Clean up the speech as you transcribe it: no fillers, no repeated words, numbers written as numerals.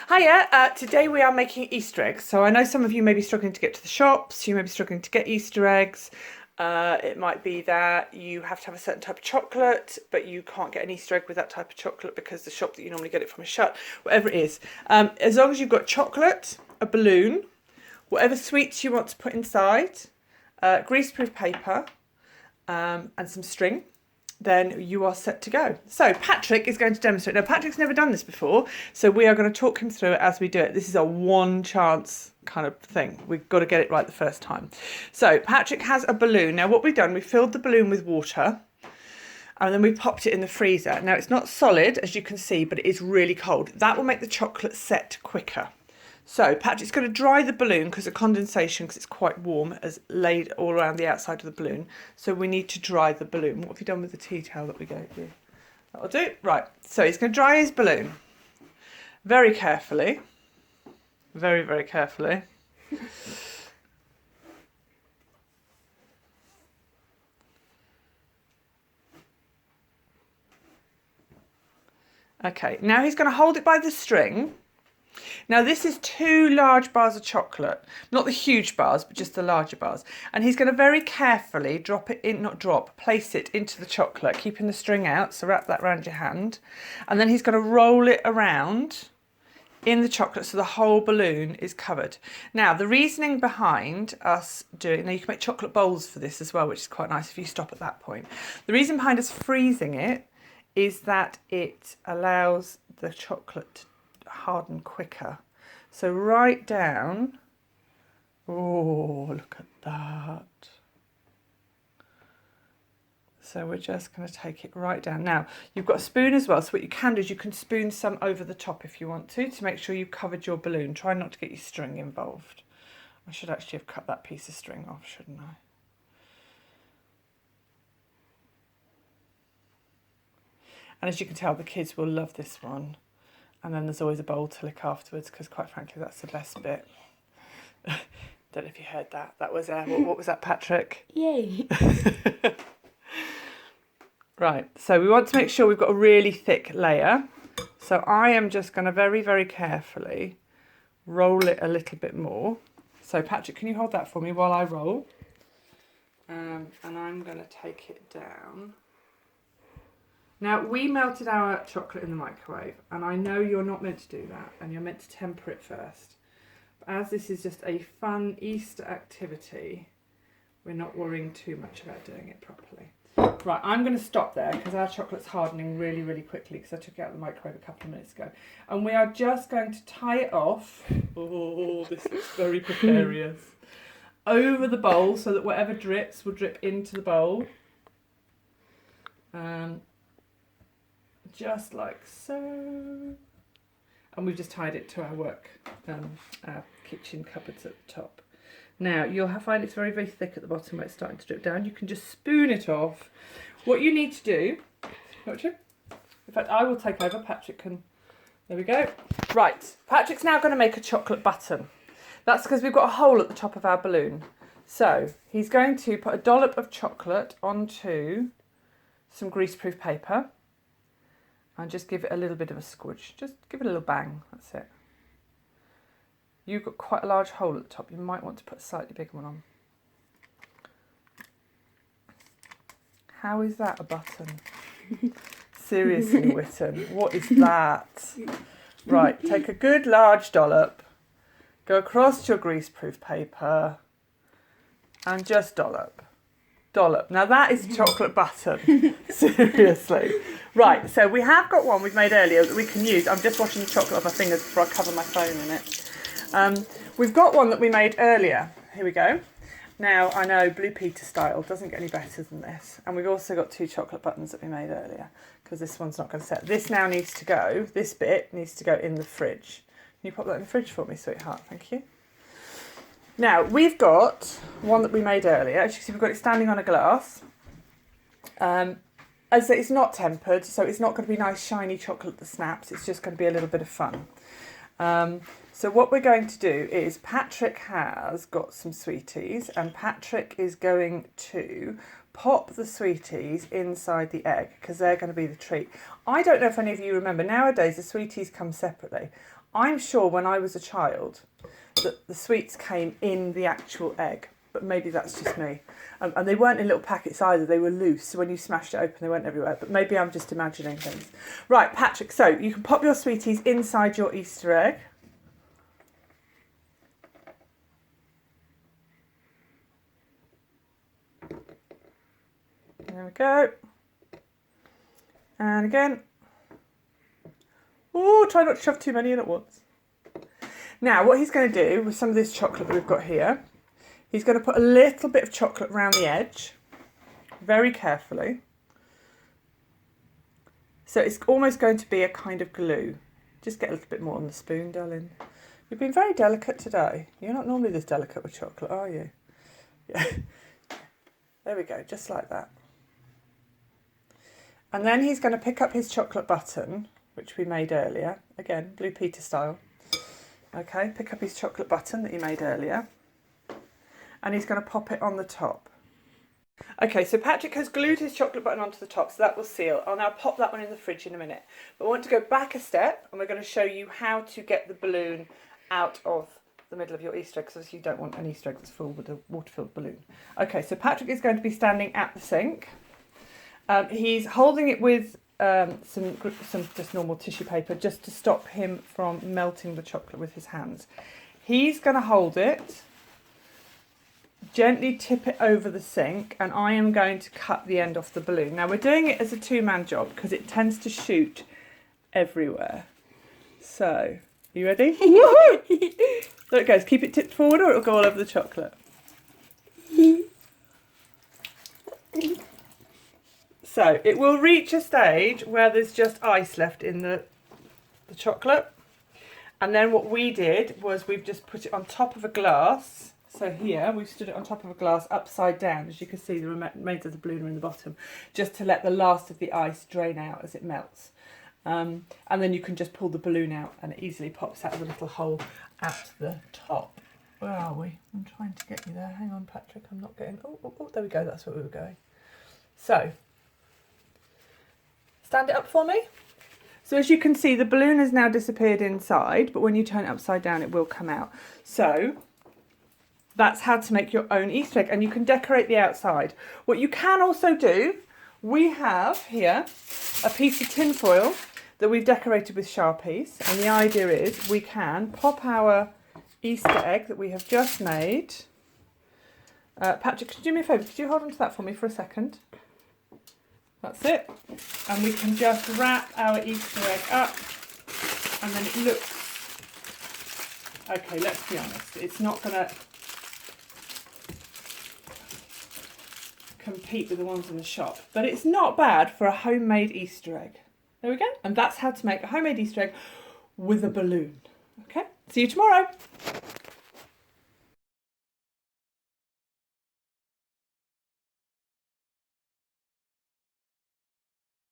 Hiya, today we are making Easter eggs. So I know some of you may be struggling to get to the shops, you may be struggling to get Easter eggs. It might be that you have to have a certain type of chocolate, but you can't get an Easter egg with that type of chocolate because the shop that you normally get it from is shut, whatever it is. As long as you've got chocolate, a balloon, whatever sweets you want to put inside, greaseproof paper, and some string, then you are set to go. So Patrick is going to demonstrate. Now Patrick's never done this before, so we are going to talk him through it as we do it. This is a one chance kind of thing. We've got to get it right the first time. So Patrick has a balloon. Now what we've done, we filled the balloon with water and then we popped it in the freezer. Now it's not solid as you can see, but it is really cold. That will make the chocolate set quicker. So Patrick's going to dry the balloon because the condensation, because it's quite warm, has laid all around the outside of the balloon. So we need to dry the balloon. What have you done with the tea towel that we gave you? That'll do. Right, so he's going to dry his balloon very carefully. Very, very carefully. Okay, now he's going to hold it by the string. Now this is 2 large bars of chocolate, not the huge bars, but just the larger bars. And he's going to very carefully drop it in, place it into the chocolate, keeping the string out. So wrap that around your hand. And then he's going to roll it around in the chocolate so the whole balloon is covered. Now the reasoning behind us doing, now you can make chocolate bowls for this as well, which is quite nice if you stop at that point. The reason behind us freezing it is that it allows the chocolate to harden quicker. So right down. Oh, look at that. So we're just going to take it right down. Now you've got a spoon as well, so what you can do is you can spoon some over the top if you want to make sure you've covered your balloon. Try not to get your string involved. I should actually have cut that piece of string off, shouldn't I? And as you can tell, the kids will love this one. And then there's always a bowl to lick afterwards because, quite frankly, that's the best bit. Don't know if you heard that. That was what was that, Patrick? Yay! Right. So we want to make sure we've got a really thick layer. So I am just going to very, very carefully roll it a little bit more. So Patrick, can you hold that for me while I roll? And I'm going to take it down. Now, we melted our chocolate in the microwave, and I know you're not meant to do that, and you're meant to temper it first. But as this is just a fun Easter activity, we're not worrying too much about doing it properly. Right, I'm going to stop there because our chocolate's hardening really, really quickly because I took it out of the microwave a couple of minutes ago. And we are just going to tie it off. Oh, this looks very precarious. Over the bowl so that whatever drips will drip into the bowl. Just like so. And we've just tied it to our our kitchen cupboards at the top. Now you'll find it's very, very thick at the bottom where it's starting to drip down. You can just spoon it off. What you need to do, in fact I will take over, Patrick can, there we go. Right, Patrick's now going to make a chocolate button. That's because we've got a hole at the top of our balloon. So he's going to put a dollop of chocolate onto some greaseproof paper. And just give it a little bit of a squidge. Just give it a little bang. That's it. You've got quite a large hole at the top. You might want to put a slightly bigger one on. How is that a button? Seriously, Witten, what is that? Right, take a good large dollop. Go across to your greaseproof paper. And just dollop. Dollop. Now that is a chocolate button. Seriously. Right, so we have got one we've made earlier that we can use. I'm just washing the chocolate off my fingers before I cover my phone in it. We've got one that we made earlier. Here we go. Now, I know Blue Peter style doesn't get any better than this. And we've also got 2 chocolate buttons that we made earlier because this one's not going to set. This now needs to go, this bit needs to go in the fridge. Can you pop that in the fridge for me, sweetheart? Thank you. Now, we've got one that we made earlier. As you can see, we've got it standing on a glass. As it's not tempered, so it's not going to be nice shiny chocolate that snaps. It's just going to be a little bit of fun. So what we're going to do is Patrick has got some sweeties and Patrick is going to pop the sweeties inside the egg because they're going to be the treat. I don't know if any of you remember, nowadays the sweeties come separately. I'm sure when I was a child that the sweets came in the actual egg, but maybe that's just me. And they weren't in little packets either, they were loose, so when you smashed it open they went everywhere, but maybe I'm just imagining things. Right, Patrick, so you can pop your sweeties inside your Easter egg. There we go. And again. Oh, try not to shove too many in at once. Now, what he's going to do with some of this chocolate that we've got here, he's going to put a little bit of chocolate around the edge, very carefully. So it's almost going to be a kind of glue. Just get a little bit more on the spoon, darling. You've been very delicate today. You're not normally this delicate with chocolate, are you? Yeah. There we go, just like that. And then he's going to pick up his chocolate button, which we made earlier. Again, Blue Peter style. Okay, pick up his chocolate button that he made earlier. And he's going to pop it on the top. Okay, so Patrick has glued his chocolate button onto the top, so that will seal. I'll now pop that one in the fridge in a minute. But I want to go back a step, and we're going to show you how to get the balloon out of the middle of your Easter egg, because obviously you don't want an Easter egg that's full with a water-filled balloon. Okay, so Patrick is going to be standing at the sink. He's holding it with some just normal tissue paper just to stop him from melting the chocolate with his hands. He's going to hold it, gently tip it over the sink, and I am going to cut the end off the balloon. Now we're doing it as a two-man job because it tends to shoot everywhere. So, you ready? Woohoo! There it goes. Keep it tipped forward or it'll go all over the chocolate. So it will reach a stage where there's just ice left in the chocolate. And then what we did was we've just put it on top of a glass. So here we've stood it on top of a glass upside down. As you can see, the remains of the balloon are in the bottom, just to let the last of the ice drain out as it melts. And then you can just pull the balloon out and it easily pops out of a little hole at the top. Where are we? I'm trying to get you there. Hang on, Patrick. I'm not getting... Oh, there we go. That's where we were going. So... stand it up for me. So as you can see, the balloon has now disappeared inside, but when you turn it upside down, it will come out. So that's how to make your own Easter egg, and you can decorate the outside. What you can also do, we have here a piece of tin foil that we've decorated with Sharpies, and the idea is we can pop our Easter egg that we have just made. Patrick, could you do me a favour? Could you hold on to that for me for a second? That's it. And we can just wrap our Easter egg up, and then it looks... Okay, let's be honest, it's not going to compete with the ones in the shop, but it's not bad for a homemade Easter egg. There we go. And that's how to make a homemade Easter egg with a balloon. Okay, see you tomorrow.